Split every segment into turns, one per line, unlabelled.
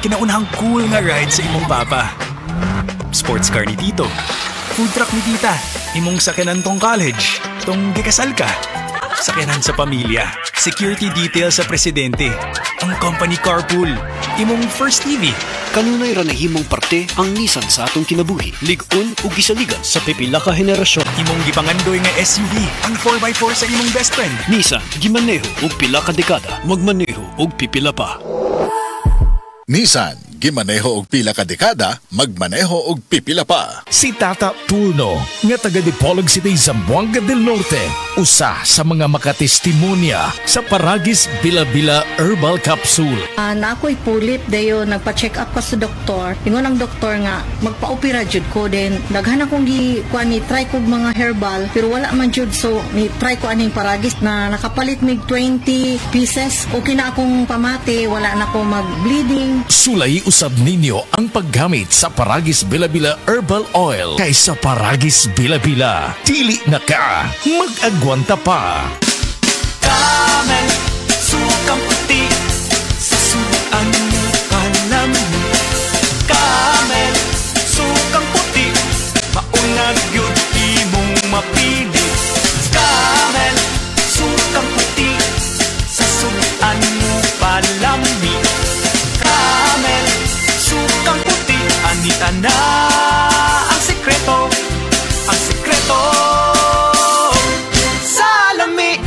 Kinaunahang cool nga ride sa imong papa. Sports car ni tito. Food truck ni tita. Imong sakyanan tong college. Tong gikasal ka. Sakyanan sa pamilya. Security detail sa presidente. Ang company carpool. Imong first TV.
Kanunay ra nahimong parte ang Nissan sa atong kinabuhi. Lig-on ug gisaligan sa pipila ka henerasyon.
Imong gipangandoy nga SUV. Ang 4x4 sa imong best friend.
Nissan gimaneho ug pila ka dekada. Magmaneho ug pipila pa.
Nissan, gimaneho og pila ka dekada, magmaneho og pipila pa.
Si Tata Turno, nga taga Dipolog City, Zamboanga del Norte, usa sa mga makatestimonya sa Paragis Bila-Bila Herbal Capsule.
Na ako'y pulit dayo, nagpa-check up pa sa doktor. Ingon ang doktor nga, magpa-opera jud ko din. Daghan akong try ko mga herbal, pero wala man jud, so try ko aning Paragis na nakapalit mig 20 pieces. Okay na akong pamati, wala na ako mag-bleeding.
Sulay usab ninyo ang paggamit sa Paragis Bila-Bila Herbal Oil kaysa Paragis Bila-Bila. Dili na ka, mag-agwanta pa.
Camel, sukang puti, sasuan mo alam mo. Camel, sukang puti, maunag yun imong mapili. Camel, sukang puti, sasuan mo palami. Camel, sukang puti, anita na ang sekreto, salami.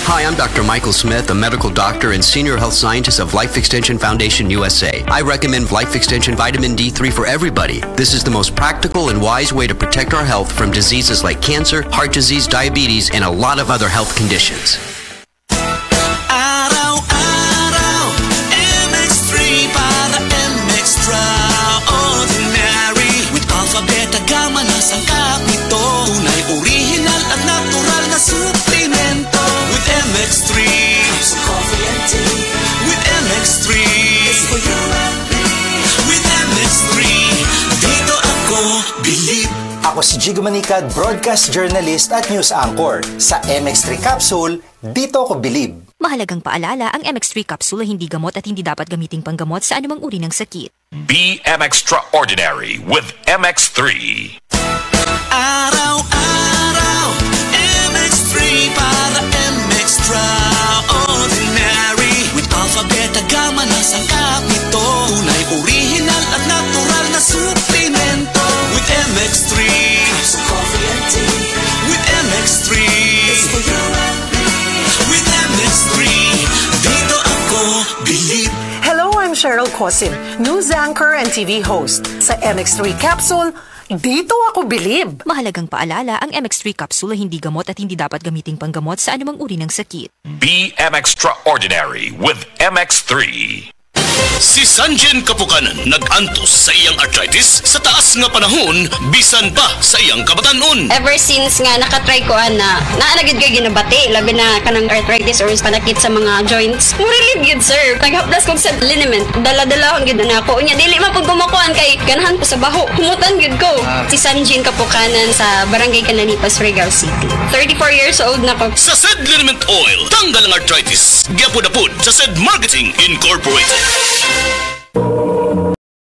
Hi, I'm Dr. Michael Smith, a medical doctor and senior health scientist of Life Extension Foundation USA. I recommend Life Extension Vitamin D3 for everybody. This is the most practical and wise way to protect our health from diseases like cancer, heart disease, diabetes, and a lot of other health conditions.
MX3 Capsule Coffee and Tea with MX3 It's for you and me with MX3 Dito ako bilib.
Ako si Jigo Manicad, broadcast journalist at news anchor. Sa MX3 Capsule, dito ako bilib.
Mahalagang paalala, ang MX3 capsule ay hindi gamot at hindi dapat gamiting panggamot sa anumang uri ng sakit.
Be extraordinary with MX3.
Araw-araw MX3 para extraordinary with alpha, beta, gamma na sangkap nito. Tunay, original at natural na suplemento with MX3 Capsule Coffee and Tea with MX3 It's for you and me with MX3 Dito ako bilib.
Hello, I'm Cheryl Cosim, news anchor and TV host. Sa MX3 Capsule, dito ako bilib.
Mahalagang paalala, ang MX3 capsule ay hindi gamot at hindi dapat gamiting panggamot sa anumang uri ng sakit.
Be extraordinary with MX3.
Si Sanjen Kapukanan nag-antos sa iyang arthritis sa taas nga panahon bisan pa sa iyang kabatanon.
Ever since nga nakatry ko na naanagid kay ginabati labi na kanang arthritis or panakit sa mga joints. Mo relieve yun, sir. Naghaplas ko sa liniment. Dala-dala ang gid na ako. Unya dili man pud gumakuan kay ganahan ko sa baho. Humutan gid ko. Si Sanjen Kapukanan sa Barangay Cananipas, Surigao City. 34 years old na ko.
Sa Sed Liniment Oil, tanggal ang arthritis. Gyapod-apod sa Sed Marketing Incorporated.